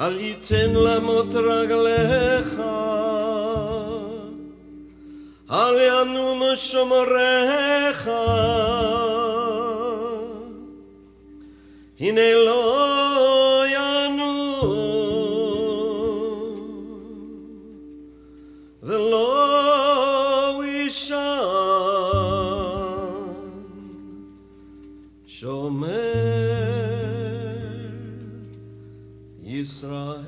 אל ייתן למות רגליך, אל ינום שומריך, הנה לא ינום ולא יישן שומר ישראל.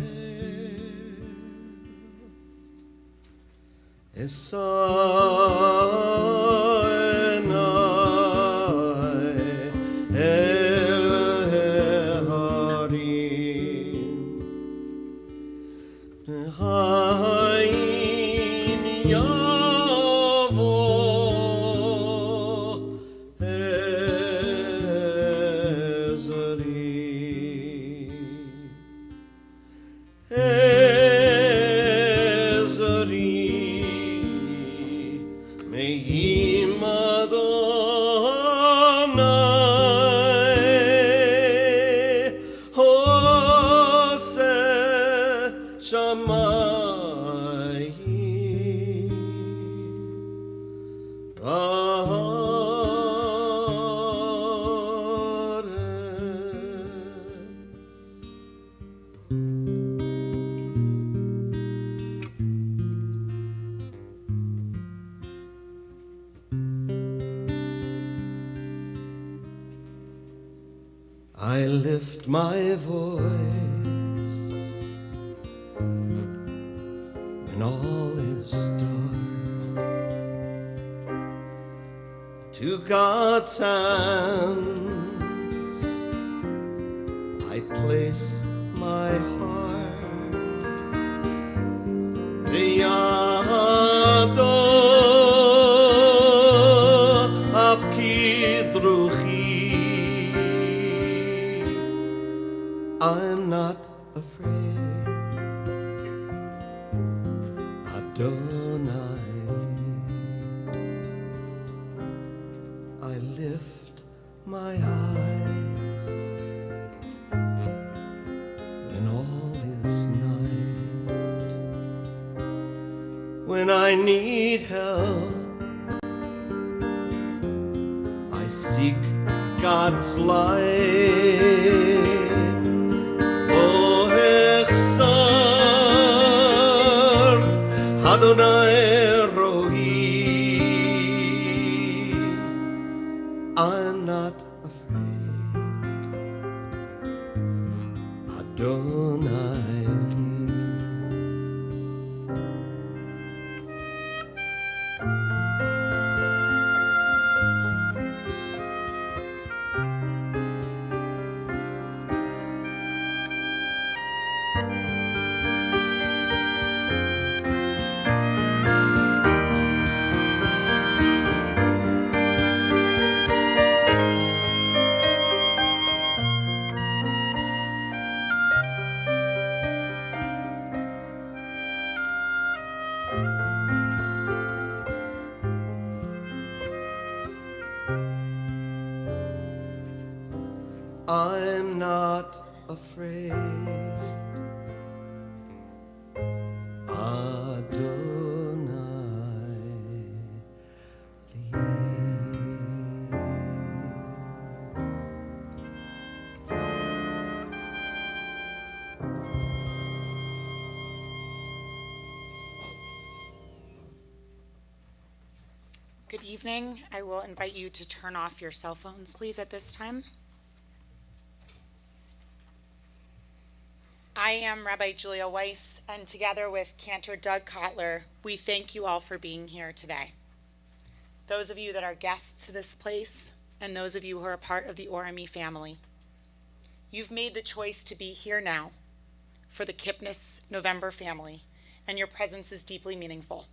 אשא עיניי אל ההרים, מאין יבוא עזרי. Mehim Adonai Hoseh Shamayim Va'aretz. I lift my voice when all is dark, to God's hands I place my heart. B'yado afkid ruchi, I'm not afraid, Adonai. I lift my eyes when all is night, when I need help, I seek God's light. Adonai Rohi, I'm not afraid, Adonai. I'm not afraid, Adonai. Good evening. I will invite you to turn off your cell phones, please, at this time. I am Rabbi Julia Weiss, and together with Cantor Doug Kotler, we thank you all for being here today. Those of you that are guests to this place, and those of you who are a part of the ORME family. You've made the choice to be here now for the Kipnis November family, and your presence is deeply meaningful.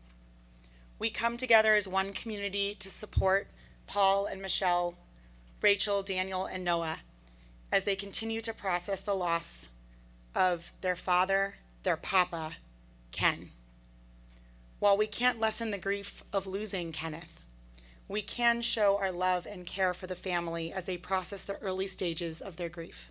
We come together as one community to support Paul and Michelle, Rachel, Daniel, and Noah as they continue to process the loss of their father, their papa, Ken. While we can't lessen the grief of losing Kenneth, we can show our love and care for the family as they process the early stages of their grief.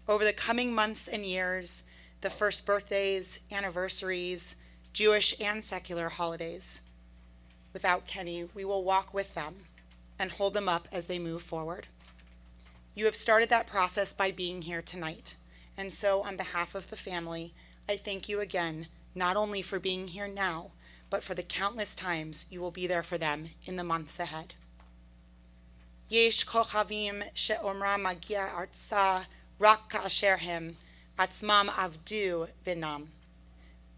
Over the coming months and years, the first birthdays, anniversaries, Jewish and secular holidays. Without Kenny, we will walk with them and hold them up as they move forward. You have started that process by being here tonight, and so on behalf of the family, I thank you again, not only for being here now, but for the countless times you will be there for them in the months ahead. Yesh kochavim she'omra magia artsa rak ka'asher hem atzmam avdu vinam.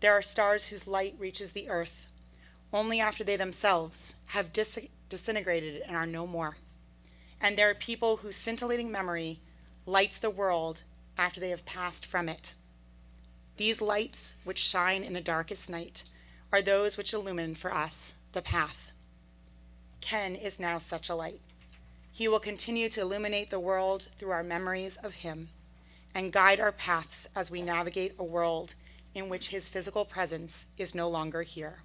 There are stars whose light reaches the earth only after they themselves have disintegrated and are no more. And there are people whose scintillating memory lights the world after they have passed from it. These lights, which shine in the darkest night, are those which illumine for us the path. Ken is now such a light. He will continue to illuminate the world through our memories of him and guide our paths as we navigate a world in which his physical presence is no longer here.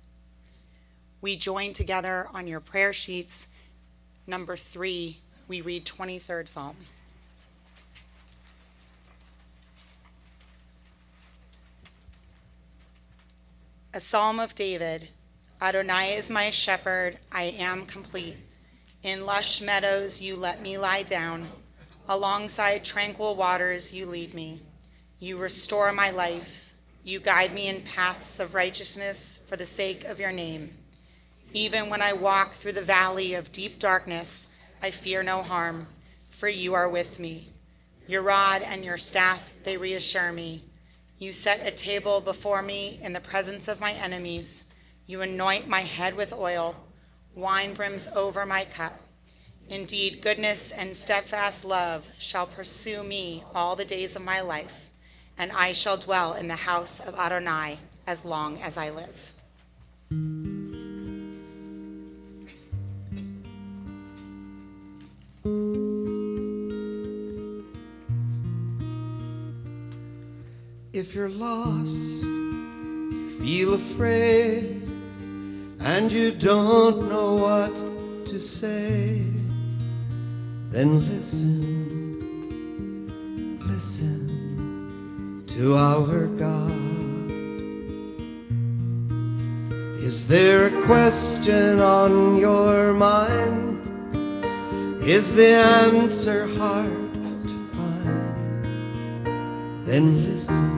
We join together on your prayer sheets. Number 3, we read 23rd Psalm. A Psalm of David. Adonai is my shepherd, I am complete. In lush meadows you let me lie down. Alongside tranquil waters you lead me. You restore my life. You guide me in paths of righteousness for the sake of your name. Even when I walk through the valley of deep darkness, I fear no harm, for you are with me. Your rod and your staff, they reassure me. You set a table before me in the presence of my enemies. You anoint my head with oil. Wine brims over my cup. Indeed, goodness and steadfast love shall pursue me all the days of my life, and I shall dwell in the house of Adonai as long as I live. If you're lost, you feel afraid, and you don't know what to say, then listen to our God. Is there a question on your mind? Is the answer hard to find? Then listen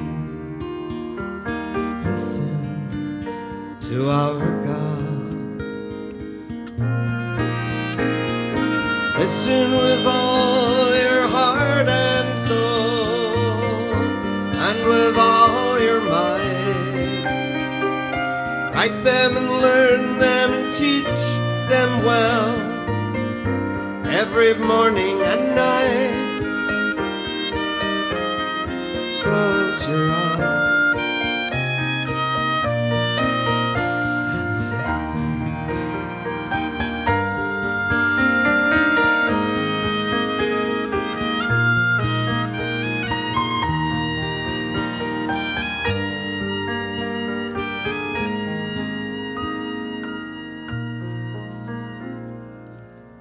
to our God. Listen with all your heart and soul, and with all your might. Write them and learn them and teach them well, every morning and night. Close your eyes.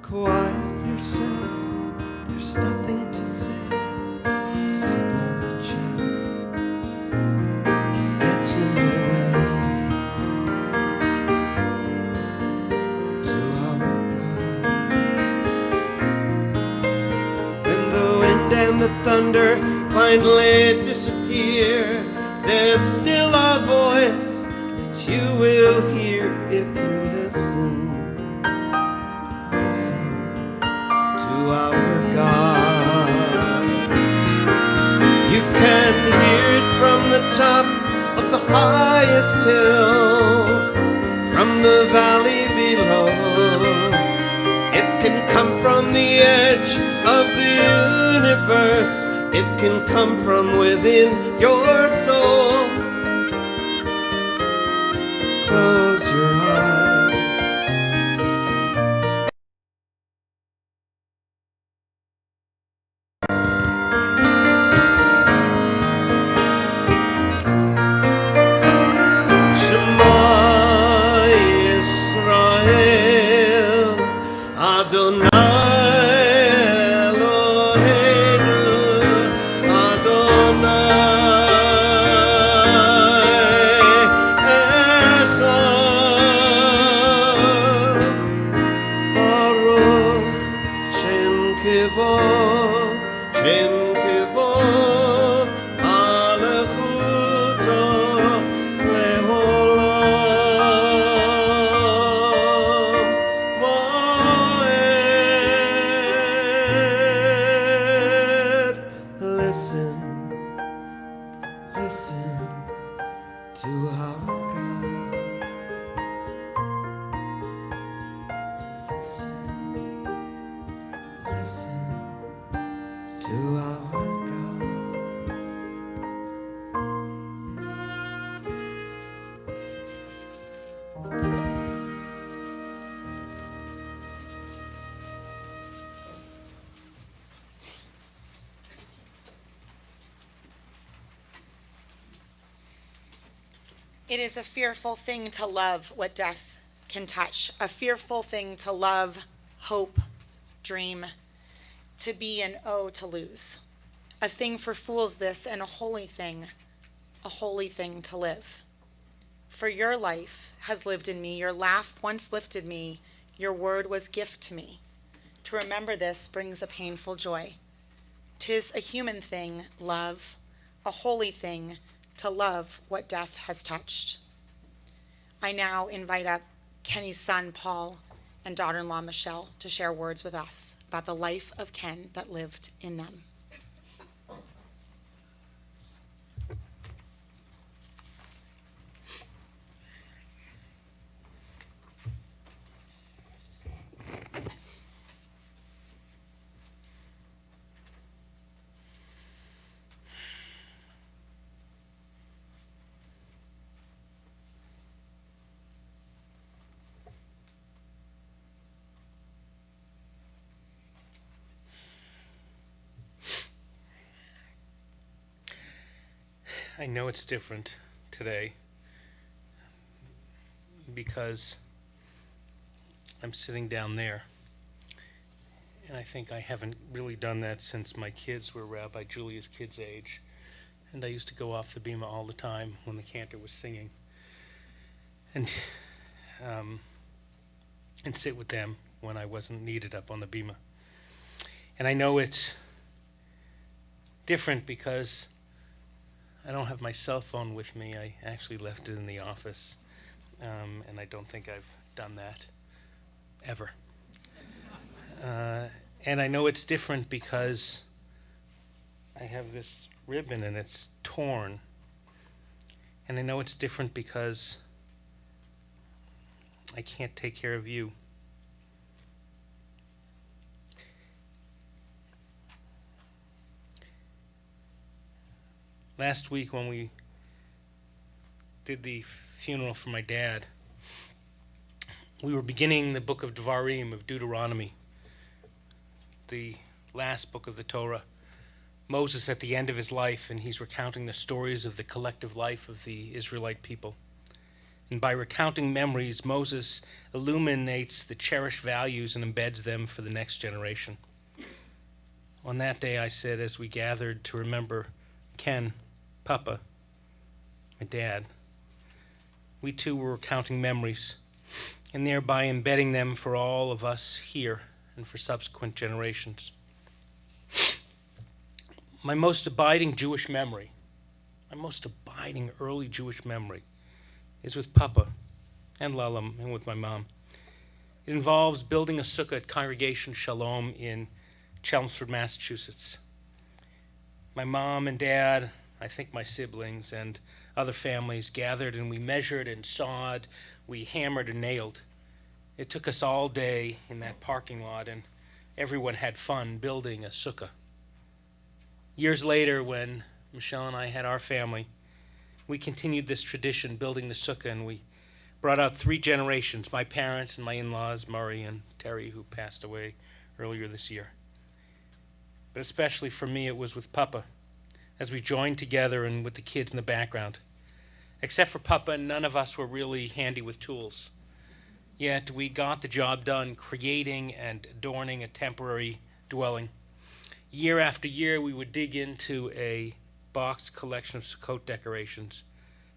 Quiet yourself, there's nothing to say. Stop all the chatter, it gets in the way. To our God. When the wind and the thunder finally disappear, there's still a voice that you will hear if you listen our God. You can hear it from the top of the highest hill, from the valley below. It can come from the edge of the universe. It can come from within your soul. Close your eyes. Adonai Eloheinu, Adonai Echad, Baruch Shem Kivod, Alechuto Leholam Vaed. Listen, listen to our God. Listen, listen to our God. It is a fearful thing to love what death can touch, a fearful thing to love, hope, dream, to be and oh, to lose. A thing for fools this, and a holy thing to live. For your life has lived in me, your laugh once lifted me, your word was gift to me. To remember this brings a painful joy. 'Tis a human thing, love, a holy thing, to love what death has touched. I now invite up Kenny's son, Paul, and daughter-in-law, Michelle, to share words with us about the life of Ken that lived in them. I know it's different today because I'm sitting down there, and I think I haven't really done that since my kids were Rabbi Julia's kids' age, and I used to go off the bima all the time when the cantor was singing, and sit with them when I wasn't needed up on the bima. And I know it's different because I don't have my cell phone with me. I actually left it in the office, and I don't think I've done that ever. And I know it's different because I have this ribbon and it's torn. And I know it's different because I can't take care of you. Last week when we did the funeral for my dad, we were beginning the book of Devarim, of Deuteronomy, the last book of the Torah. Moses at the end of his life, and he's recounting the stories of the collective life of the Israelite people. And by recounting memories, Moses illuminates the cherished values and embeds them for the next generation. On that day, I said, as we gathered to remember Ken, Papa, my dad, we too were recounting memories, and thereby embedding them for all of us here and for subsequent generations. My most abiding Jewish memory, my most abiding early Jewish memory, is with Papa and Lalam and with my mom. It involves building a sukkah at Congregation Shalom in Chelmsford, Massachusetts. My mom and dad, I think my siblings, and other families gathered, and we measured and sawed, we hammered and nailed. It took us all day in that parking lot, and everyone had fun building a sukkah. Years later, when Michelle and I had our family, we continued this tradition, building the sukkah, and we brought out 3 generations, my parents and my in-laws, Murray and Terry, who passed away earlier this year. But especially for me, it was with Papa, as we joined together and with the kids in the background. Except for Papa, none of us were really handy with tools. Yet we got the job done, creating and adorning a temporary dwelling. Year after year, we would dig into a boxed collection of Sukkot decorations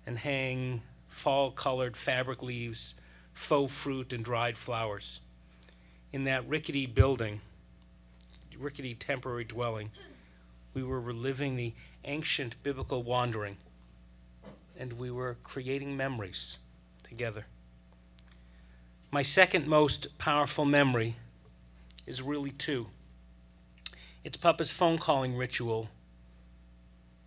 and hang fall-colored fabric leaves, faux fruit, and dried flowers. In that rickety temporary dwelling, we were reliving the ancient biblical wandering, and we were creating memories together. My second most powerful memory is really 2. It's Papa's phone calling ritual,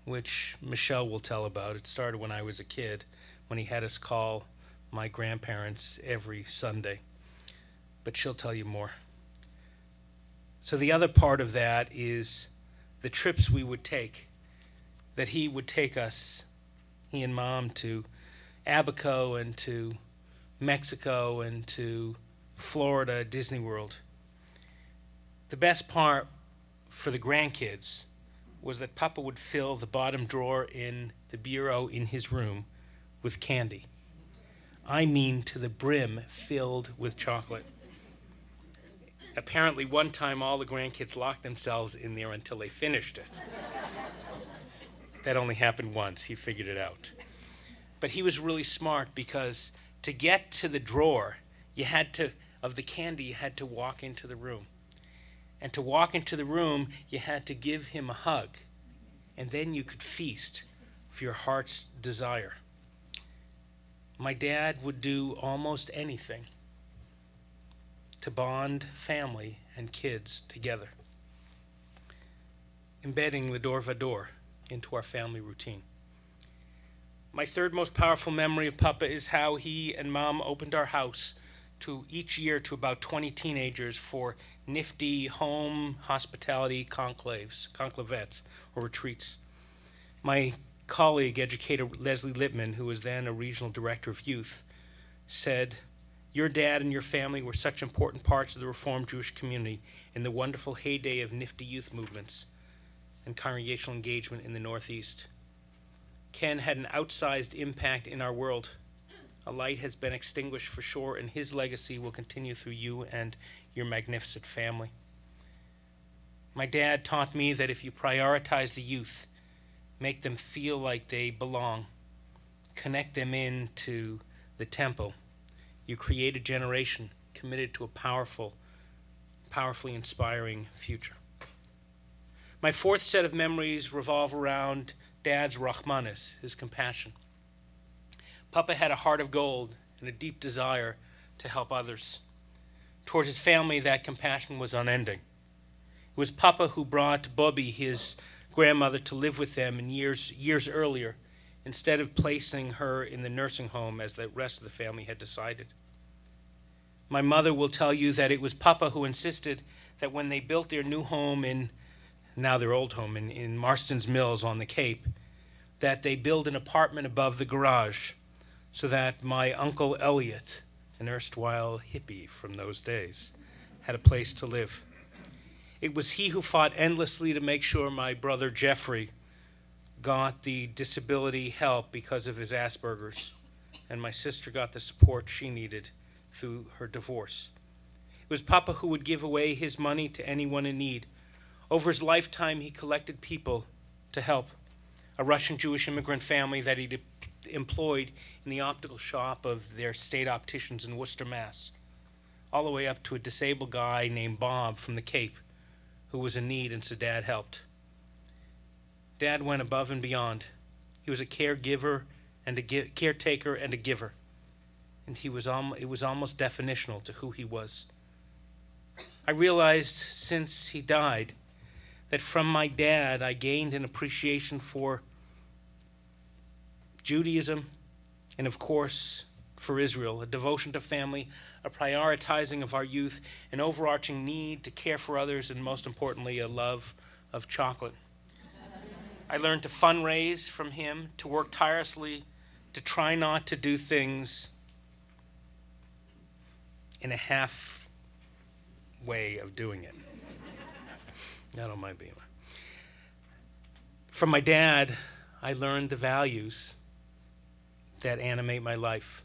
which Michelle will tell about. It started when I was a kid, when he had us call my grandparents every Sunday. But she'll tell you more. So the other part of that is the trips we would take, that he would take us, he and Mom, to Abaco and to Mexico and to Florida, Disney World. The best part for the grandkids was that Papa would fill the bottom drawer in the bureau in his room with candy. I mean to the brim filled with chocolate. Apparently one time all the grandkids locked themselves in there until they finished it. That only happened once. He figured it out. But he was really smart because to get to the drawer, of the candy, you had to walk into the room. And to walk into the room, you had to give him a hug. And then you could feast for your heart's desire. My dad would do almost anything to bond family and kids together, embedding the Dor Vador into our family routine. My third most powerful memory of Papa is how he and Mom opened our house to each year to about 20 teenagers for nifty home hospitality conclavettes, or retreats. My colleague, educator Leslie Lippman, who was then a regional director of youth, said, "Your dad and your family were such important parts of the Reformed Jewish community in the wonderful heyday of nifty youth movements and congregational engagement in the Northeast. Ken had an outsized impact in our world. A light has been extinguished for sure, and his legacy will continue through you and your magnificent family." My dad taught me that if you prioritize the youth, make them feel like they belong, connect them into the temple, you create a generation committed to a powerfully inspiring future. My fourth set of memories revolve around Dad's Rahmanis, his compassion. Papa had a heart of gold and a deep desire to help others. Toward his family, that compassion was unending. It was Papa who brought Bobby, his grandmother, to live with them in years earlier, instead of placing her in the nursing home as the rest of the family had decided. My mother will tell you that it was Papa who insisted that when they built their new home now their old home in Marston's Mills on the Cape, that they build an apartment above the garage so that my Uncle Elliot, an erstwhile hippie from those days, had a place to live. It was he who fought endlessly to make sure my brother Jeffrey got the disability help because of his Asperger's, and my sister got the support she needed through her divorce. It was Papa who would give away his money to anyone in need. Over his lifetime, he collected people to help. A Russian Jewish immigrant family that he employed in the optical shop of their state opticians in Worcester, Mass., all the way up to a disabled guy named Bob from the Cape who was in need, and so Dad helped. Dad went above and beyond. He was a caregiver and a caretaker and a giver, and it was almost definitional to who he was. I realized since he died that from my dad I gained an appreciation for Judaism and, of course, for Israel, a devotion to family, a prioritizing of our youth, an overarching need to care for others, and most importantly, a love of chocolate. I learned to fundraise from him, to work tirelessly, to try not to do things in a half way of doing it. I don't mind being. From my dad, I learned the values that animate my life.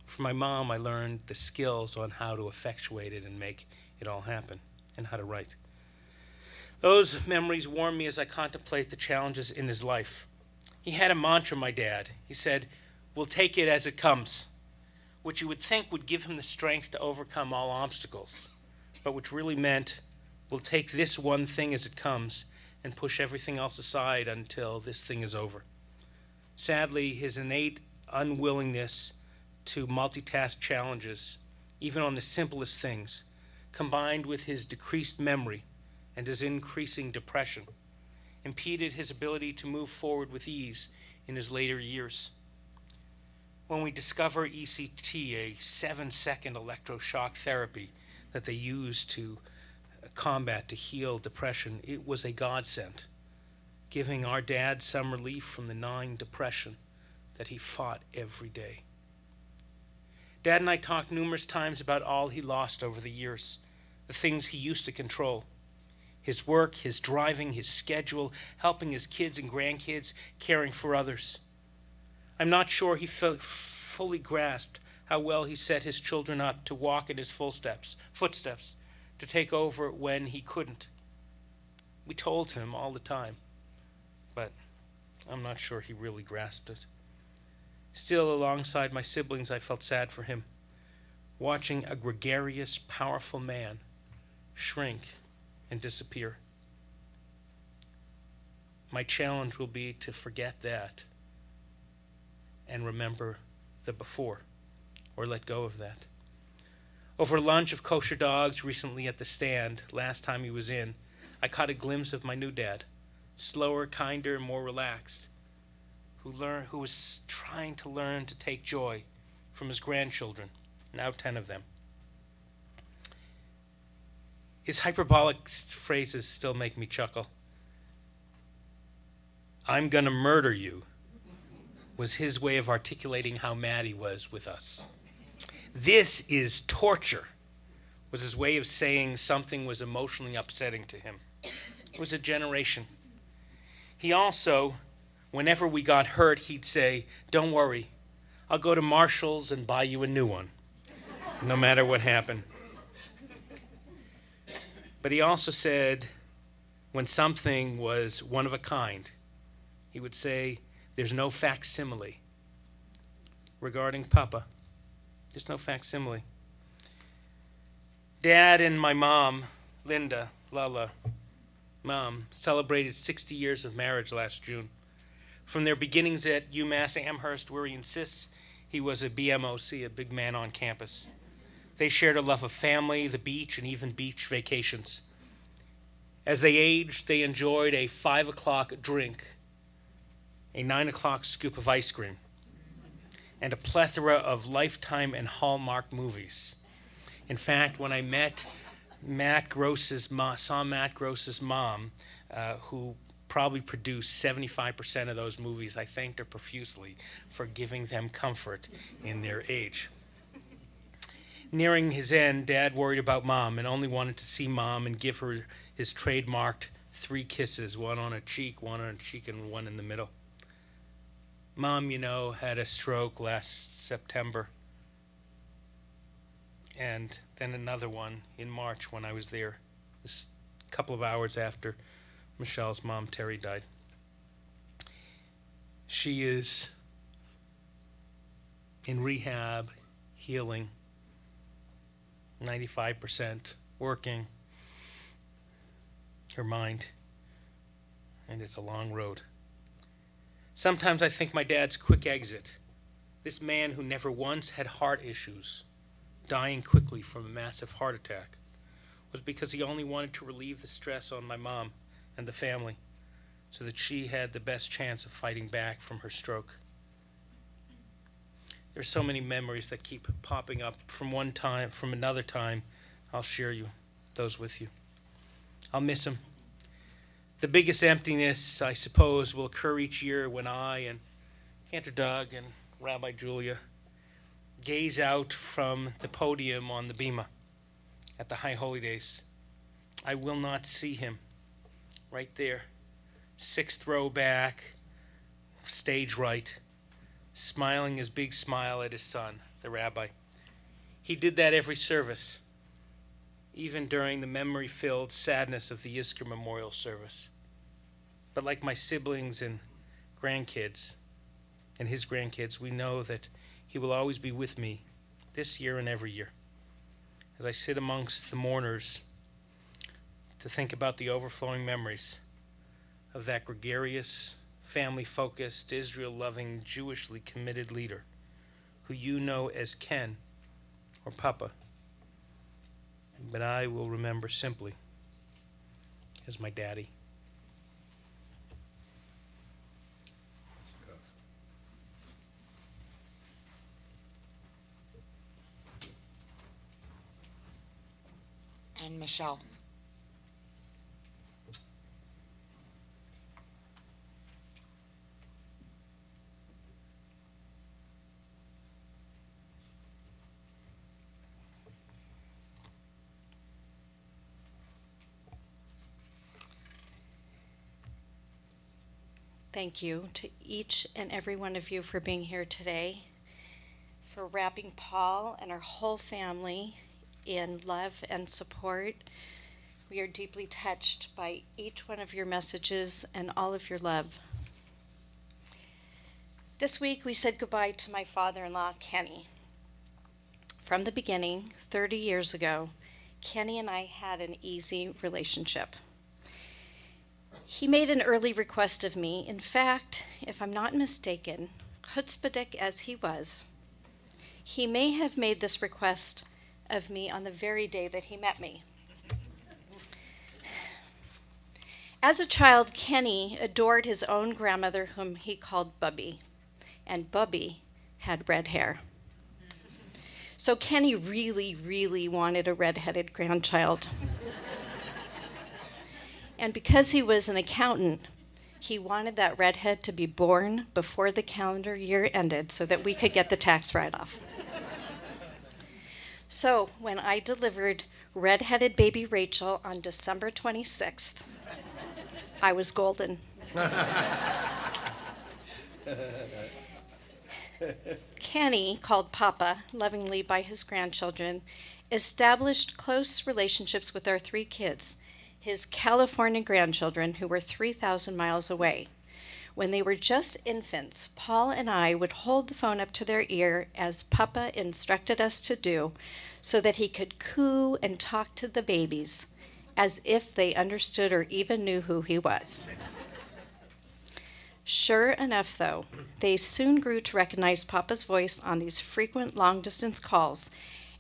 From my mom, I learned the skills on how to effectuate it and make it all happen, and how to write. Those memories warm me as I contemplate the challenges in his life. He had a mantra, my dad. He said, "We'll take it as it comes," which you would think would give him the strength to overcome all obstacles, but which really meant, we'll take this one thing as it comes and push everything else aside until this thing is over. Sadly, his innate unwillingness to multitask challenges, even on the simplest things, combined with his decreased memory and his increasing depression, impeded his ability to move forward with ease in his later years. When we discover ECT, a 7-second electroshock therapy that they use to combat, to heal depression, it was a godsend, giving our dad some relief from the gnawing depression that he fought every day. Dad and I talked numerous times about all he lost over the years, the things he used to control. His work, his driving, his schedule, helping his kids and grandkids, caring for others. I'm not sure he fully grasped how well he set his children up to walk in his footsteps, to take over when he couldn't. We told him all the time, but I'm not sure he really grasped it. Still, alongside my siblings, I felt sad for him, watching a gregarious, powerful man shrink and disappear. My challenge will be to forget that and remember the before, or let go of that. Over lunch of kosher dogs recently at the stand, last time he was in, I caught a glimpse of my new dad, slower, kinder, more relaxed, who was trying to learn to take joy from his grandchildren, now 10 of them. His hyperbolic phrases still make me chuckle. "I'm gonna murder you," was his way of articulating how mad he was with us. "This is torture," was his way of saying something was emotionally upsetting to him. It was a generation. He also, whenever we got hurt, he'd say, "Don't worry, I'll go to Marshall's and buy you a new one," no matter what happened. But he also said, when something was one of a kind, he would say, "There's no facsimile." Regarding Papa, there's no facsimile. Dad and my mom, Linda, Mom, celebrated 60 years of marriage last June. From their beginnings at UMass Amherst, where he insists he was a BMOC, a big man on campus, they shared a love of family, the beach, and even beach vacations. As they aged, they enjoyed a 5 o'clock drink, a 9 o'clock scoop of ice cream, and a plethora of Lifetime and Hallmark movies. In fact, when I saw Matt Gross's mom, who probably produced 75% of those movies, I thanked her profusely for giving them comfort in their age. Nearing his end, Dad worried about Mom and only wanted to see Mom and give her his trademarked 3 kisses, one on a cheek, and one in the middle. Mom, had a stroke last September, and then another one in March when I was there, this couple of hours after Michelle's mom, Terry, died. She is in rehab, healing, 95% working her mind, and it's a long road. Sometimes I think my dad's quick exit, this man who never once had heart issues, dying quickly from a massive heart attack, was because he only wanted to relieve the stress on my mom and the family so that she had the best chance of fighting back from her stroke. There's so many memories that keep popping up from another time. I'll share those with you. I'll miss him. The biggest emptiness, I suppose, will occur each year when I and Cantor Doug and Rabbi Julia gaze out from the podium on the bima at the High Holy Days. I will not see him right there, 6th row back, stage right, smiling his big smile at his son, the rabbi. He did that every service, even during the memory-filled sadness of the Yizkor Memorial Service. But like my siblings and grandkids, and his grandkids, we know that he will always be with me this year and every year. As I sit amongst the mourners to think about the overflowing memories of that gregarious, family-focused, Israel-loving, Jewishly committed leader who you know as Ken or Papa, but I will remember simply as my daddy. And Michelle. Thank you to each and every one of you for being here today, for wrapping Paul and our whole family in love and support. We are deeply touched by each one of your messages and all of your love. This week we said goodbye to my father-in-law, Kenny. From the beginning, 30 years ago, Kenny and I had an easy relationship. He made an early request of me. In fact, if I'm not mistaken, chutzpahdik as he was, he may have made this request of me on the very day that he met me. As a child, Kenny adored his own grandmother, whom he called Bubby, and Bubby had red hair. So Kenny really, really wanted a red-headed grandchild. And because he was an accountant, he wanted that redhead to be born before the calendar year ended so that we could get the tax write-off. So when I delivered red-headed baby Rachel on December 26th, I was golden. Kenny, called Papa lovingly by his grandchildren, established close relationships with our 3 kids, his California grandchildren who were 3,000 miles away. When they were just infants, Paul and I would hold the phone up to their ear as Papa instructed us to do so that he could coo and talk to the babies as if they understood or even knew who he was. Sure enough, though, they soon grew to recognize Papa's voice on these frequent long-distance calls,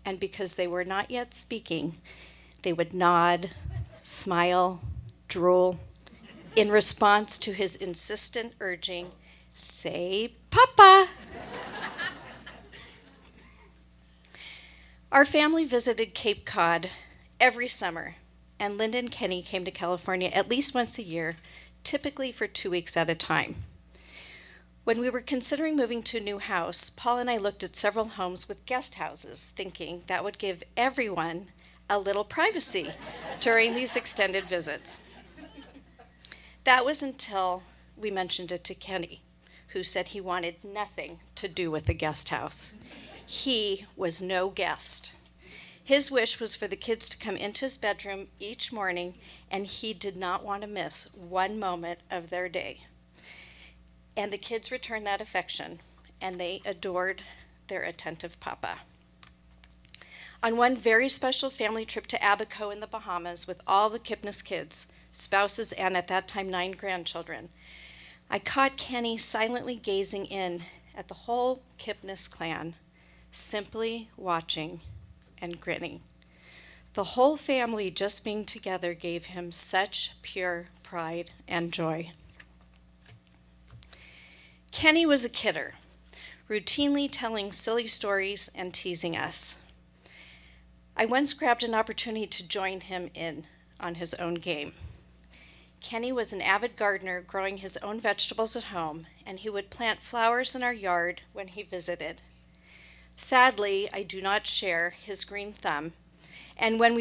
and because they were not yet speaking, they would nod, smile, drool, in response to his insistent urging, "Say, Papa." Our family visited Cape Cod every summer, and Linda and Kenny came to California at least once a year, typically for 2 weeks at a time. When we were considering moving to a new house, Paul and I looked at several homes with guest houses, thinking that would give everyone a little privacy during these extended visits. That was until we mentioned it to Kenny, who said he wanted nothing to do with the guest house. He was no guest. His wish was for the kids to come into his bedroom each morning, and he did not want to miss one moment of their day. And the kids returned that affection, and they adored their attentive Papa. On one very special family trip to Abaco in the Bahamas with all the Kipnis kids, spouses, and at that time 9 grandchildren, I caught Kenny silently gazing in at the whole Kipnis clan, simply watching and grinning. The whole family just being together gave him such pure pride and joy. Kenny was a kidder, routinely telling silly stories and teasing us. I once grabbed an opportunity to join him in on his own game. Kenny was an avid gardener, growing his own vegetables at home, and he would plant flowers in our yard when he visited. Sadly, I do not share his green thumb, and when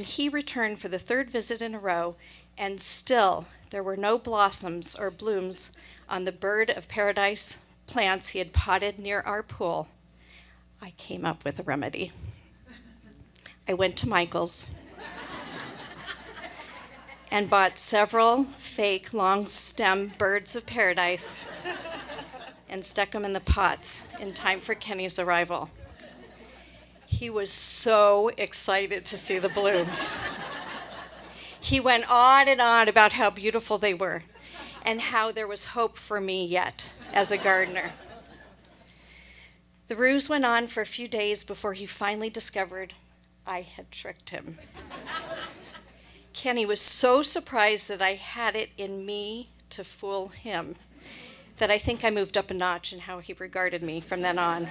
he returned for the third visit in a row, and still there were no blossoms or blooms on the bird of paradise plants he had potted near our pool, I came up with a remedy. I went to Michael's and bought several fake long stem birds of paradise and stuck them in the pots in time for Kenny's arrival. He was so excited to see the blooms. He went on and on about how beautiful they were and how there was hope for me yet as a gardener. The ruse went on for a few days before he finally discovered I had tricked him. Kenny was so surprised that I had it in me to fool him that I think I moved up a notch in how he regarded me from then on.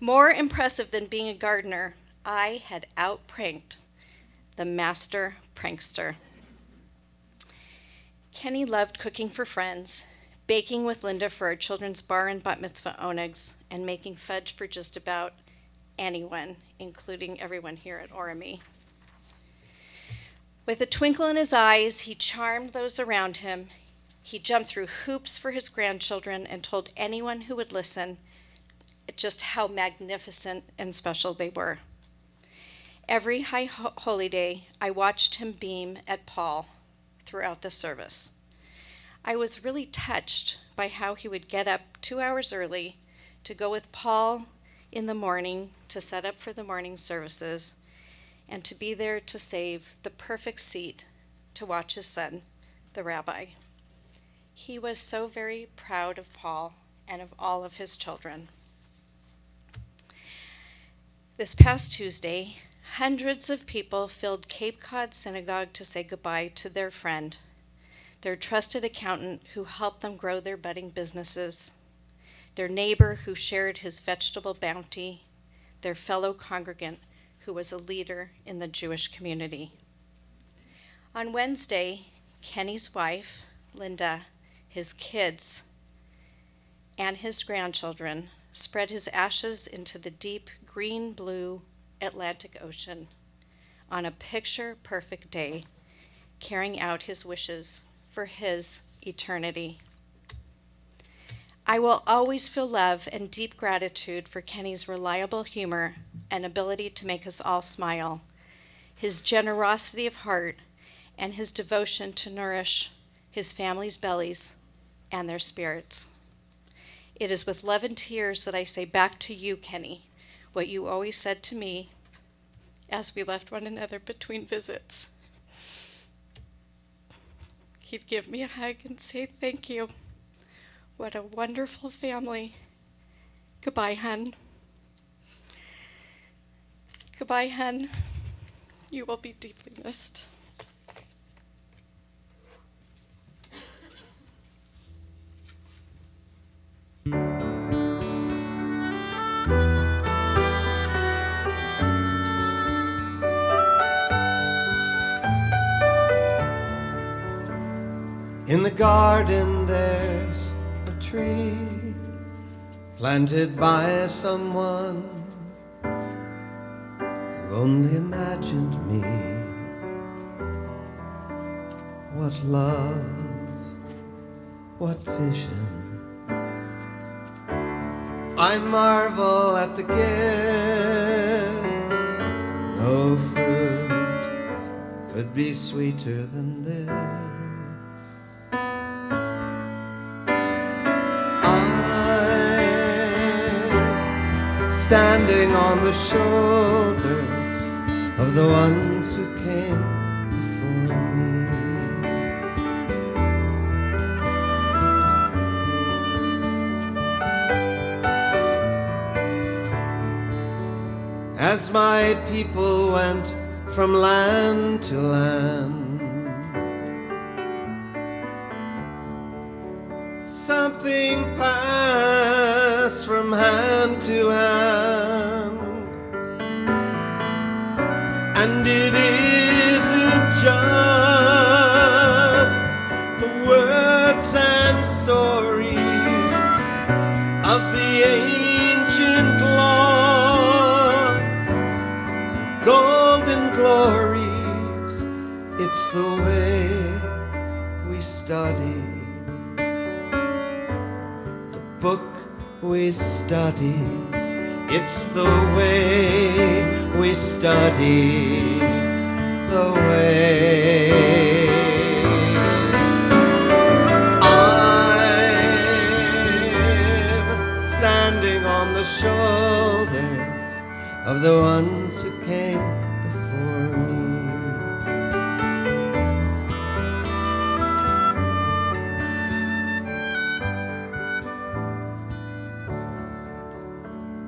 More impressive than being a gardener, I had out-pranked the master prankster. Kenny loved cooking for friends, baking with Linda for our children's bar and bat mitzvah onegs, and making fudge for just about anyone, including everyone here at Oremy. With a twinkle in his eyes, he charmed those around him. He jumped through hoops for his grandchildren and told anyone who would listen just how magnificent and special they were. Every High Holy Day, I watched him beam at Paul throughout the service. I was really touched by how he would get up 2 hours early to go with Paul in the morning to set up for the morning services and to be there to save the perfect seat to watch his son, the rabbi. He was so very proud of Paul and of all of his children. This past Tuesday, hundreds of people filled Cape Cod Synagogue to say goodbye to their friend, their trusted accountant who helped them grow their budding businesses, their neighbor who shared his vegetable bounty, their fellow congregant who was a leader in the Jewish community. On Wednesday, Kenny's wife, Linda, his kids, and his grandchildren spread his ashes into the deep green-blue Atlantic Ocean on a picture-perfect day, carrying out his wishes for his eternity. I will always feel love and deep gratitude for Kenny's reliable humor and ability to make us all smile, his generosity of heart, and his devotion to nourish his family's bellies and their spirits. It is with love and tears that I say back to you, Kenny, what you always said to me as we left one another between visits. He'd give me a hug and say thank you. What a wonderful family. Goodbye, hun. Goodbye, hun. You will be deeply missed. In the garden there's a tree planted by someone who only imagined me. What love, what vision. I marvel at the gift. No fruit could be sweeter than this. Standing on the shoulders of the ones who came before me. As my people went from land to land. Something passed from hand to hand, and it isn't just the words and stories of the ancient laws, golden glories. It's the way we study, the book we study. It's the way we study, the way. I'm standing on the shoulders of the ones who came before me.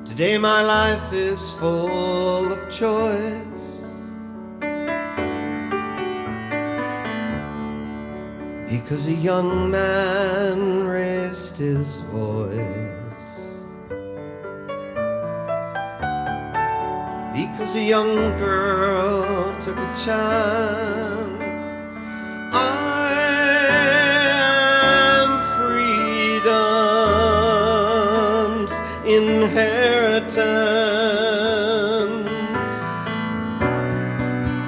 Today my life is full of choice, because a young man raised his voice, because a young girl took a chance. I am freedom's inheritance.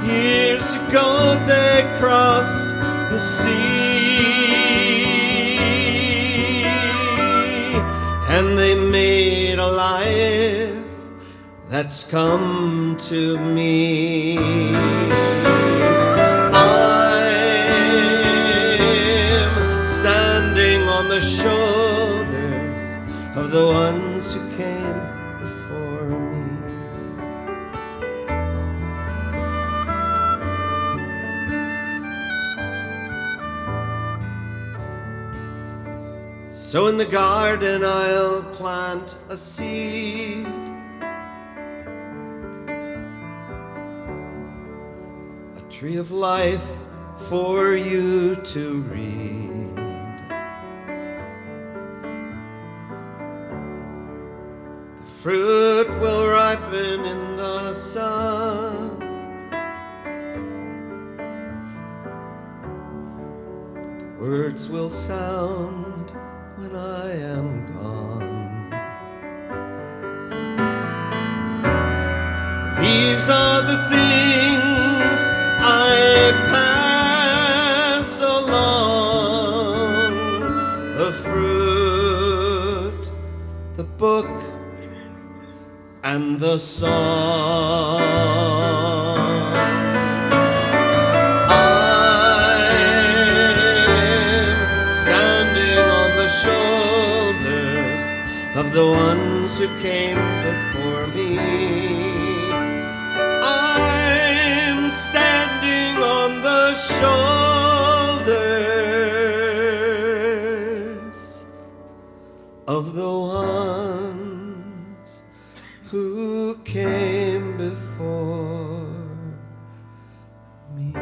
Years ago they crossed the sea, and they made a life that's come to me. I'm standing on the shoulders of the ones who came before me. So in the garden I'll plant a seed, a tree of life for you to read. The fruit will ripen in the sun. The words will sound when I am gone. These are the things I pass along, the fruit, the book, and the song. Of the ones who came before me, I'm standing on the shoulders of the ones who came before me.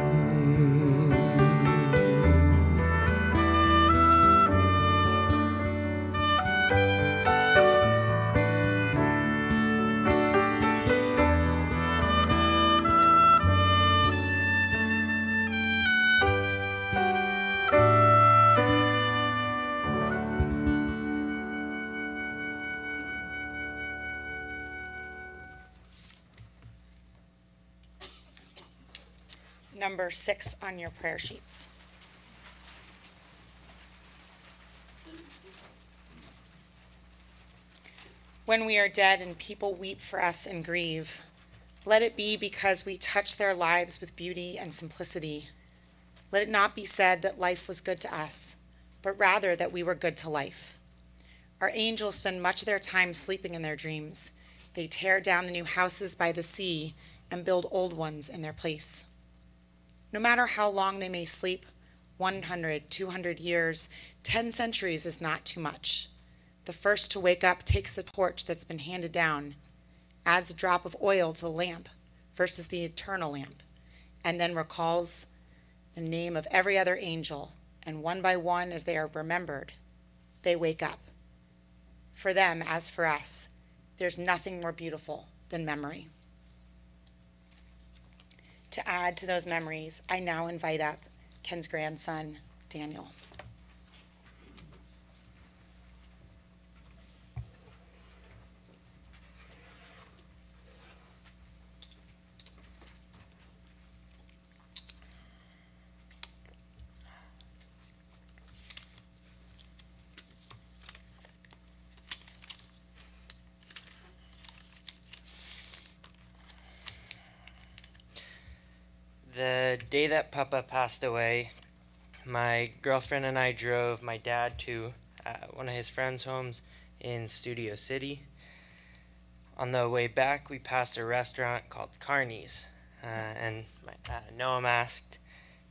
Number 6 on your prayer sheets. When we are dead and people weep for us and grieve, let it be because we touch their lives with beauty and simplicity. Let it not be said that life was good to us, but rather that we were good to life. Our angels spend much of their time sleeping in their dreams. They tear down the new houses by the sea and build old ones in their place. No matter how long they may sleep, 100, 200 years, 10 centuries is not too much. The first to wake up takes the torch that's been handed down, adds a drop of oil to the lamp versus the eternal lamp, and then recalls the name of every other angel, and one by one, as they are remembered, they wake up. For them, as for us, there's nothing more beautiful than memory. To add to those memories, I now invite up Ken's grandson, Daniel. The day that Papa passed away, my girlfriend and I drove my dad to one of his friends' homes in Studio City. On the way back, we passed a restaurant called Carney's, and Noam asked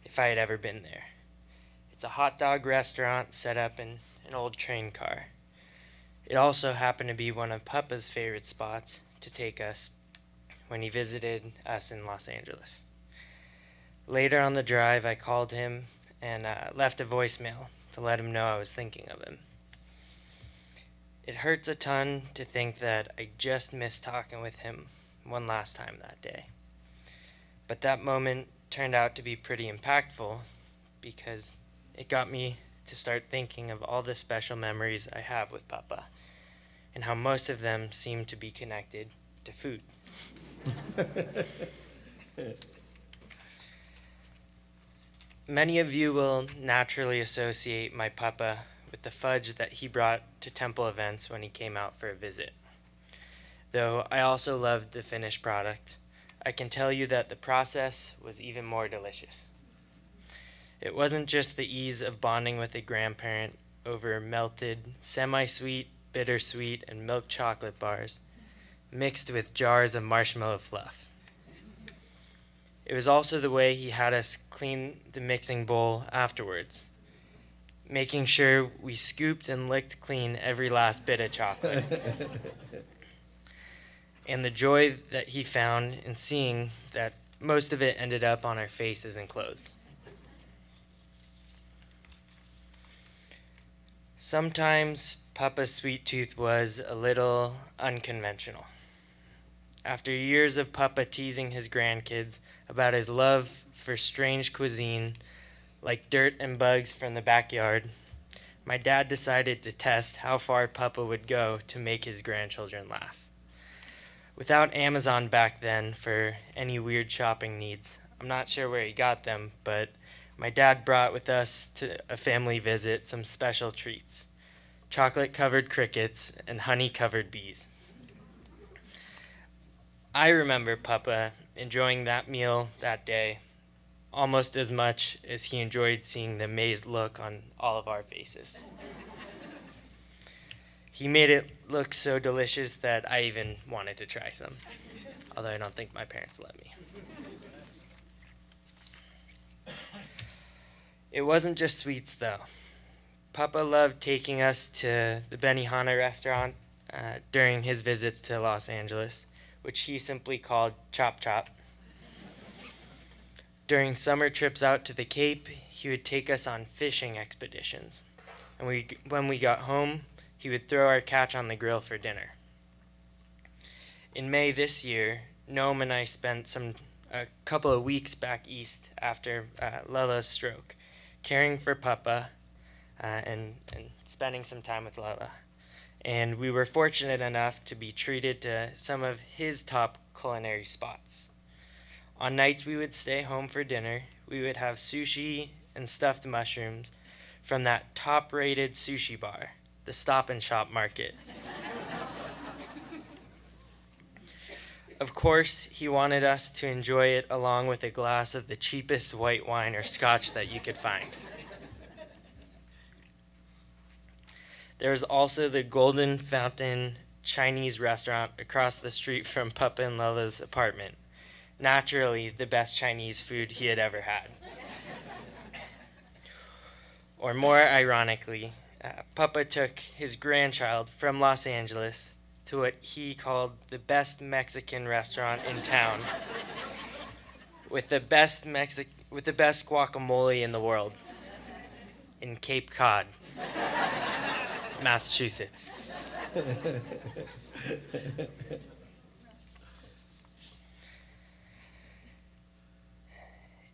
if I had ever been there. It's a hot dog restaurant set up in an old train car. It also happened to be one of Papa's favorite spots to take us when he visited us in Los Angeles. Later on the drive, I called him and left a voicemail to let him know I was thinking of him. It hurts a ton to think that I just missed talking with him one last time that day. But that moment turned out to be pretty impactful because it got me to start thinking of all the special memories I have with Papa and how most of them seem to be connected to food. Many of you will naturally associate my Papa with the fudge that he brought to temple events when he came out for a visit. Though I also loved the finished product, I can tell you that the process was even more delicious. It wasn't just the ease of bonding with a grandparent over melted, semi-sweet, bittersweet, and milk chocolate bars, mixed with jars of marshmallow fluff. It was also the way he had us clean the mixing bowl afterwards, making sure we scooped and licked clean every last bit of chocolate. And the joy that he found in seeing that most of it ended up on our faces and clothes. Sometimes Papa's sweet tooth was a little unconventional. After years of Papa teasing his grandkids about his love for strange cuisine, like dirt and bugs from the backyard, my dad decided to test how far Papa would go to make his grandchildren laugh. Without Amazon back then for any weird shopping needs, I'm not sure where he got them, but my dad brought with us to a family visit some special treats: chocolate-covered crickets and honey-covered bees. I remember Papa enjoying that meal that day almost as much as he enjoyed seeing the amazed look on all of our faces. He made it look so delicious that I even wanted to try some, although I don't think my parents let me. It wasn't just sweets, though. Papa loved taking us to the Benihana restaurant during his visits to Los Angeles, which he simply called Chop Chop. During summer trips out to the Cape, he would take us on fishing expeditions. And when we got home, he would throw our catch on the grill for dinner. In May this year, Noam and I spent a couple of weeks back east after Lala's stroke, caring for Papa and spending some time with Lala. And we were fortunate enough to be treated to some of his top culinary spots. On nights we would stay home for dinner, we would have sushi and stuffed mushrooms from that top-rated sushi bar, the Stop and Shop Market. Of course, he wanted us to enjoy it along with a glass of the cheapest white wine or scotch that you could find. There was also the Golden Fountain Chinese restaurant across the street from Papa and Lala's apartment. Naturally, the best Chinese food he had ever had. Or more ironically, Papa took his grandchild from Los Angeles to what he called the best Mexican restaurant in town, with the best guacamole in the world in Cape Cod, Massachusetts.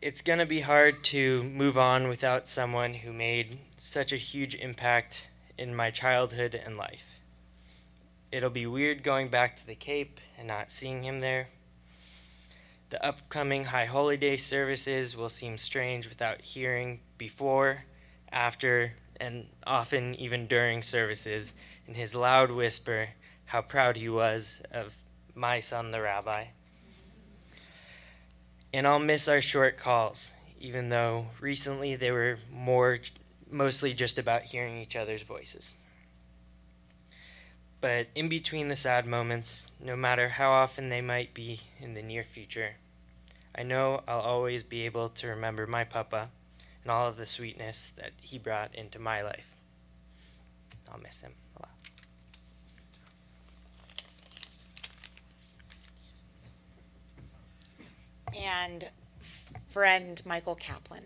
It's gonna be hard to move on without someone who made such a huge impact in my childhood and life. It'll be weird going back to the Cape and not seeing him there. The upcoming High Holy Day services will seem strange without hearing before, after, and often even during services in his loud whisper how proud he was of my son, the rabbi. And I'll miss our short calls, even though recently they were mostly just about hearing each other's voices. But in between the sad moments, no matter how often they might be in the near future, I know I'll always be able to remember my papa and all of the sweetness that he brought into my life. I'll miss him a lot. And friend Michael Kaplan.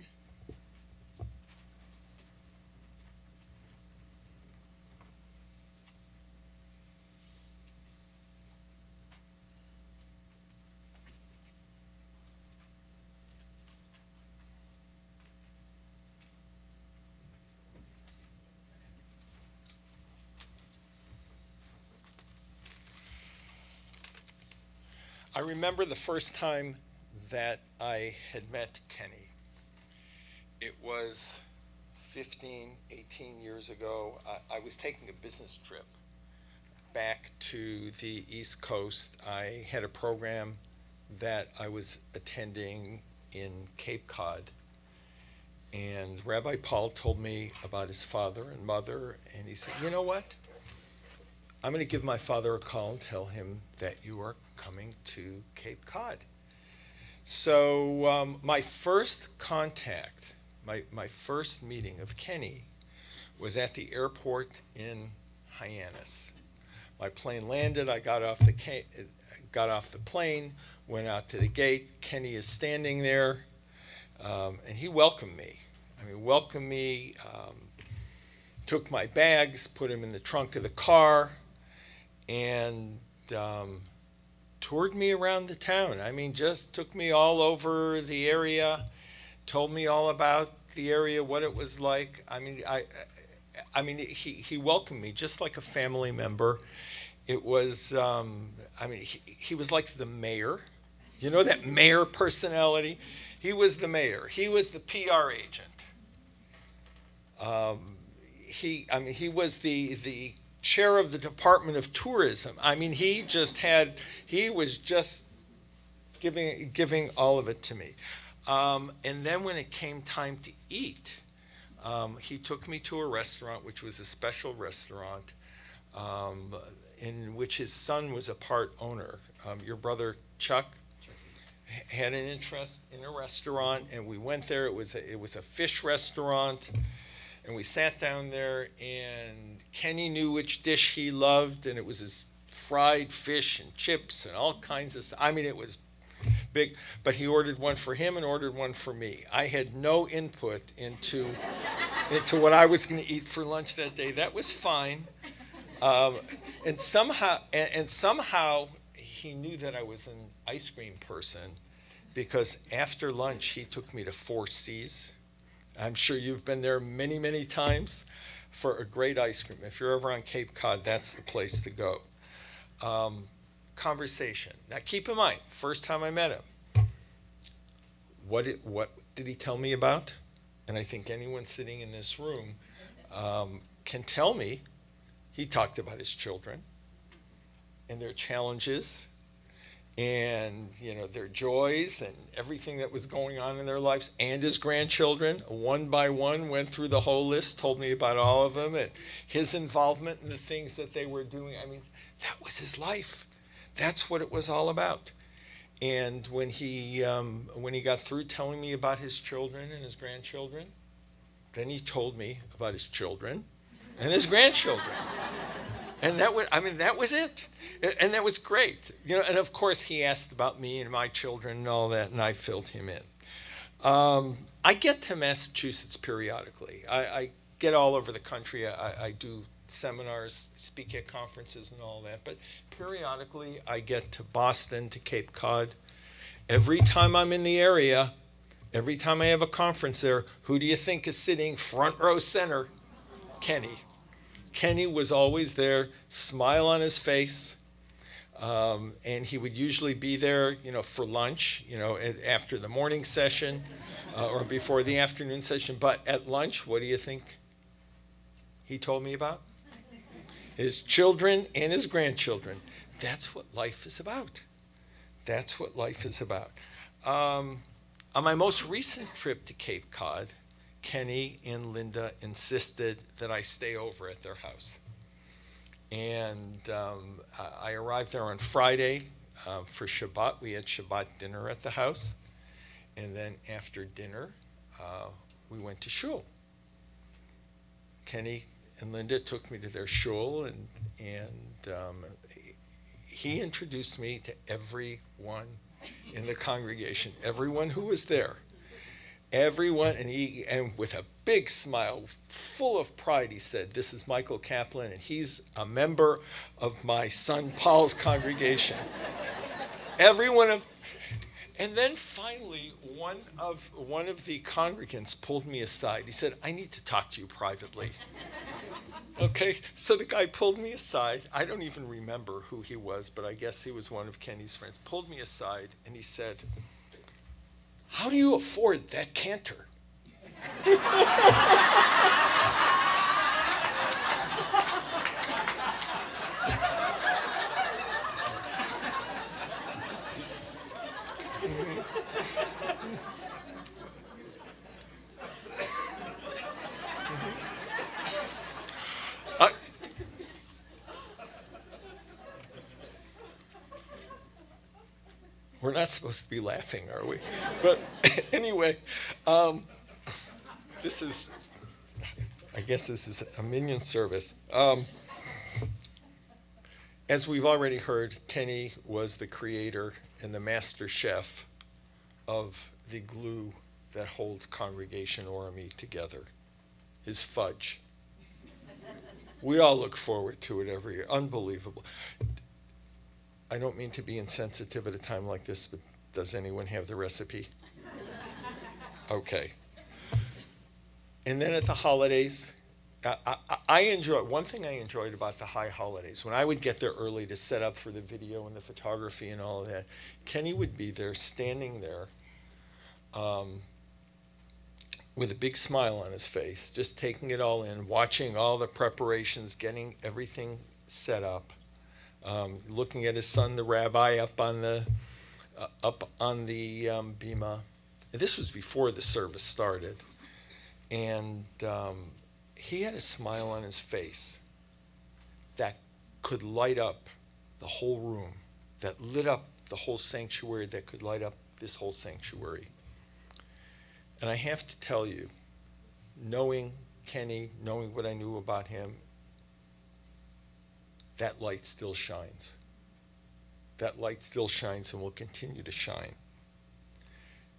I remember the first time that I had met Kenny. It was 15, 18 years ago. I was taking a business trip back to the East Coast. I had a program that I was attending in Cape Cod. And Rabbi Paul told me about his father and mother, and he said, you know what? I'm going to give my father a call and tell him that you are coming to Cape Cod. So my first contact, my first meeting of Kenny was at the airport in Hyannis. My plane landed, I got off the plane, went out to the gate. Kenny is standing there, and he welcomed me. Took my bags, put them in the trunk of the car, and toured me around the town. Just took me all over the area, told me all about the area, what it was like. He welcomed me just like a family member. It was, he was like the mayor. You know that mayor personality? He was the mayor. He was the PR agent. He was the chair of the Department of Tourism. He was just giving all of it to me. And then when it came time to eat, he took me to a restaurant, which was a special restaurant, in which his son was a part owner. Your brother Chuck had an interest in a restaurant, and we went there. It was a fish restaurant. And we sat down there, and Kenny knew which dish he loved, and it was his fried fish and chips and all kinds of stuff. It was big, but he ordered one for him and ordered one for me. I had no input into what I was going to eat for lunch that day. That was fine. And somehow he knew that I was an ice cream person, because after lunch he took me to Four Seas. I'm sure you've been there many, many times for a great ice cream. If you're ever on Cape Cod, that's the place to go. Conversation. Now keep in mind, first time I met him, what did he tell me about? And I think anyone sitting in this room can tell me he talked about his children and their challenges and their joys and everything that was going on in their lives, and his grandchildren. One by one went through the whole list, told me about all of them and his involvement in the things that they were doing. That was his life. That's what it was all about. And when he got through telling me about his children and his grandchildren, then he told me about his children and his grandchildren. And that was it. And that was great. And of course he asked about me and my children and all that, and I filled him in. I get to Massachusetts periodically. I get all over the country. I do seminars, speak at conferences and all that. But periodically I get to Boston, to Cape Cod. Every time I'm in the area, every time I have a conference there, who do you think is sitting front row center? Kenny. Kenny was always there, smile on his face, and he would usually be there, for lunch, after the morning session or before the afternoon session. But at lunch, what do you think he told me about? His children and his grandchildren. That's what life is about. That's what life is about. On my most recent trip to Cape Cod, Kenny and Linda insisted that I stay over at their house. And I arrived there on Friday for Shabbat. We had Shabbat dinner at the house. And then after dinner, we went to shul. Kenny and Linda took me to their shul, and he introduced me to everyone in the congregation, everyone who was there. Everyone, and with a big smile, full of pride, he said, "This is Michael Kaplan, and he's a member of my son Paul's congregation." And then finally, one of the congregants pulled me aside. He said, "I need to talk to you privately." Okay, so the guy pulled me aside. I don't even remember who he was, but I guess he was one of Kenny's friends. Pulled me aside, and he said, "How do you afford that cantor?" We're not supposed to be laughing, are we? But anyway, I guess this is a minion service. As we've already heard, Kenny was the creator and the master chef of the glue that holds Congregation Oramy together, his fudge. We all look forward to it every year. Unbelievable. I don't mean to be insensitive at a time like this, but does anyone have the recipe? Okay. And then at the holidays, one thing I enjoyed about the high holidays, when I would get there early to set up for the video and the photography and all of that, Kenny would be there, standing there, with a big smile on his face, just taking it all in, watching all the preparations, getting everything set up. Looking at his son, the rabbi, up on the bima. This was before the service started, and he had a smile on his face that could light up the whole room, that lit up the whole sanctuary, that could light up this whole sanctuary. And I have to tell you, knowing Kenny, knowing what I knew about him, that light still shines. That light still shines and will continue to shine.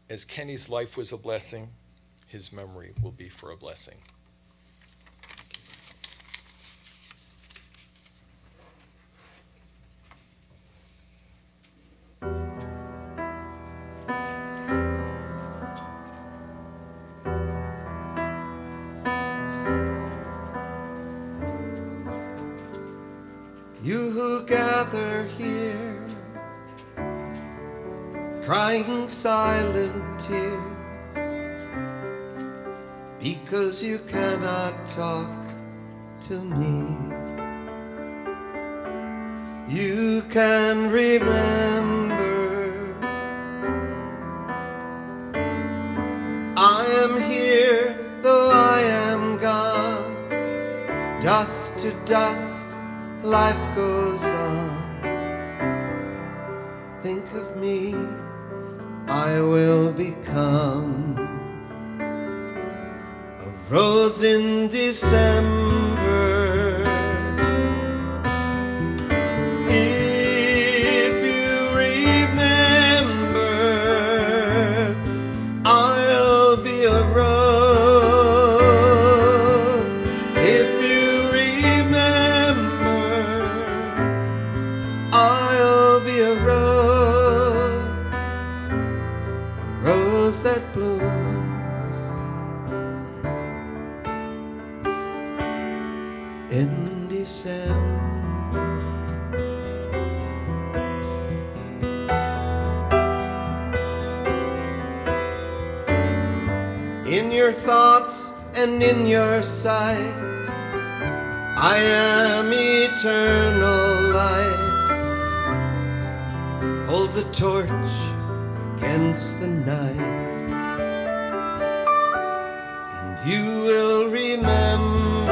As Kenny's life was a blessing, his memory will be for a blessing. You who gather here, crying silent tears, because you cannot talk to me. You can remember I am here, though I am gone, dust to dust. Life goes on. Think of me, I will become a rose in December, in December. In your thoughts and in your sight, I am eternal light. Hold the torch against the night, and you will remember.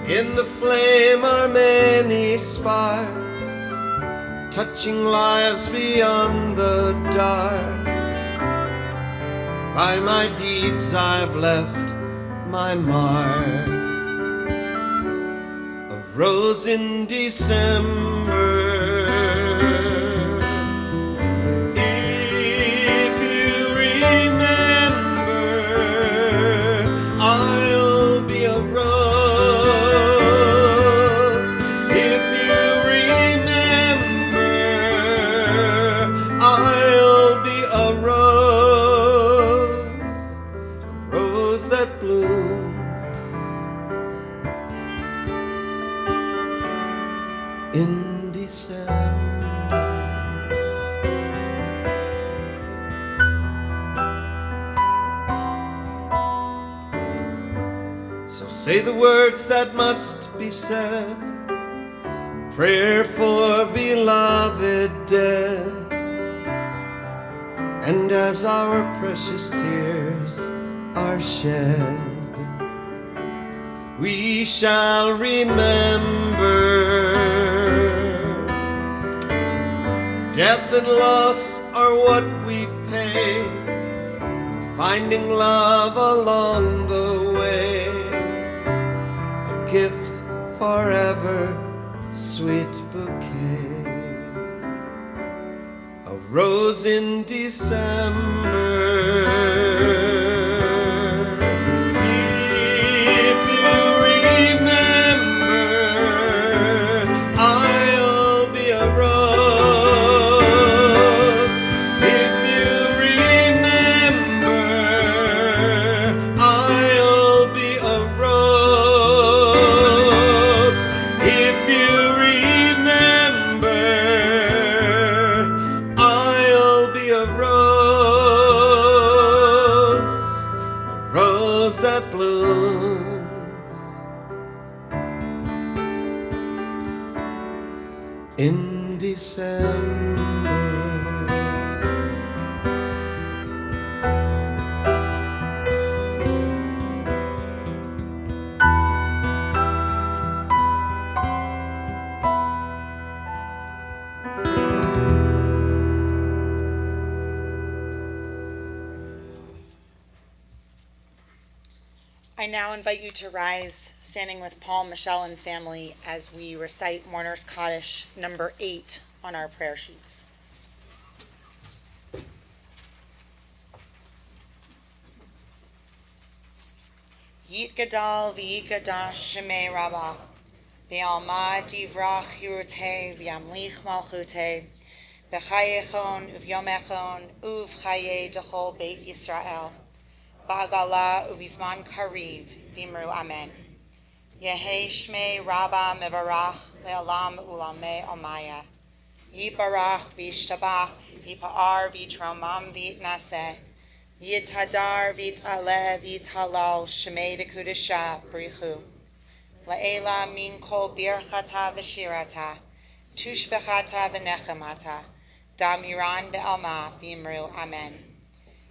In the flame are many sparks, touching lives beyond the dark. By my deeds I've left my mark, a rose in December. If you remember, I'll be a rose. If you remember, I'll be a rose that blooms in December. So say the words that must be said, prayer for beloved dead. And as our precious tears are shed, we shall remember. Death and loss are what we pay for finding love along the way. A gift forever, sweet bouquet, a rose in December. If you remember, I'll be a rose. If you remember, I'll be a rose. If you remember, I'll be a rose that blooms in December. I now invite you to rise, standing with Paul, Michelle, and family as we recite Mourner's Kaddish number 8 on our prayer sheets. Yit Gadal v'yit Gadash Shemei Rabbah Be'alma divrach yurte v'yamlich malchute B'chayechon uv'yomechon uv'chaye d'chol Beit Yisrael Ba'agala uv'izman kariv v'imru amen. Yehi Shmei Rabbah mevarach le'olam u'lamei omaya. Yibarach v'yishtabach v'yipa'ar v'yitromam v'yitnaseh. Yitadar v'yit'aleh v'yit'halal Shmei dekudesha b'richu. La'ela min kol birchata v'shirata. Tushbechata v'nechemata. Damiran be'alma v'imru amen.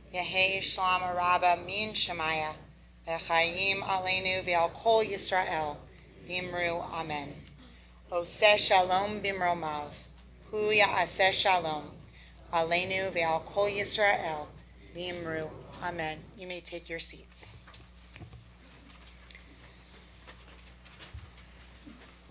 Yehi Shlam Rabbah min Shemaya. V'chayim aleinu v'al kol Yisrael. V'imru amen. Oseh shalom b'mromav. Hu ya'aseh shalom. Aleinu v'al kol Yisrael. V'imru amen. You may take your seats.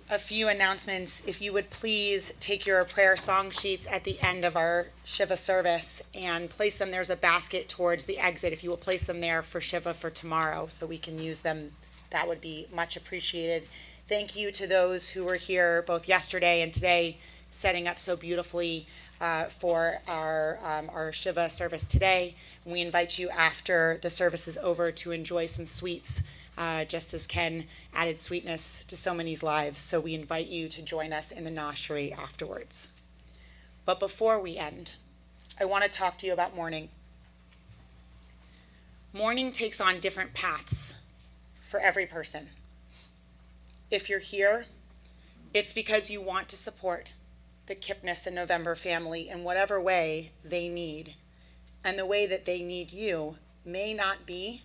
A few announcements. If you would please take your prayer song sheets at the end of our Shiva service and place them. There's a basket towards the exit. If you will place them there for Shiva for tomorrow so we can use them, that would be much appreciated. Thank you to those who were here both yesterday and today setting up so beautifully. for our Shiva service today. We invite you after the service is over to enjoy some sweets, just as Ken added sweetness to so many's lives. So we invite you to join us in the Nashri afterwards. But before we end, I want to talk to you about mourning. Mourning takes on different paths for every person. If you're here, it's because you want to support the Kipnis and November family in whatever way they need. And the way that they need you may not be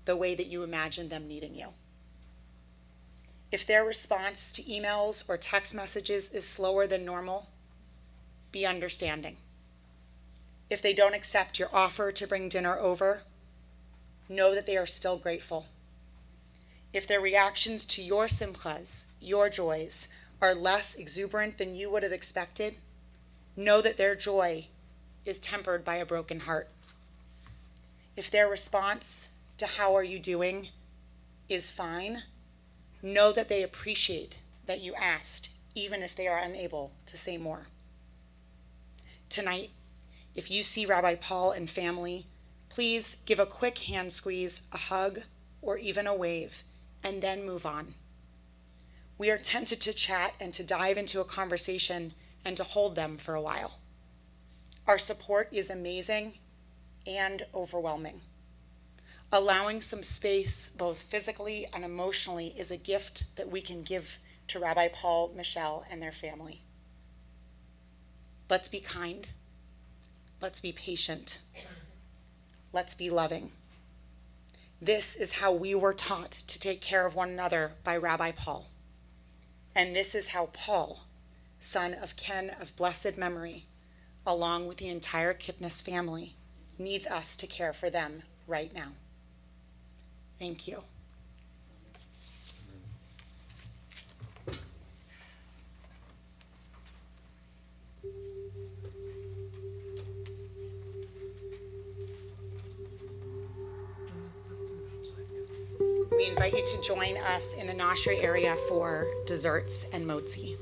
the way that you imagine them needing you. If their response to emails or text messages is slower than normal, be understanding. If they don't accept your offer to bring dinner over, know that they are still grateful. If their reactions to your simchas, your joys, are less exuberant than you would have expected, know that their joy is tempered by a broken heart. If their response to "how are you doing" is fine, know that they appreciate that you asked, even if they are unable to say more. Tonight, if you see Rabbi Paul and family, please give a quick hand squeeze, a hug, or even a wave, and then move on. We are tempted to chat and to dive into a conversation and to hold them for a while. Our support is amazing and overwhelming. Allowing some space, both physically and emotionally, is a gift that we can give to Rabbi Paul, Michelle, and their family. Let's be kind. Let's be patient. Let's be loving. This is how we were taught to take care of one another by Rabbi Paul. And this is how Paul, son of Ken of blessed memory, along with the entire Kipnis family, needs us to care for them right now. Thank you. We invite you to join us in the Nashri area for desserts and motzi.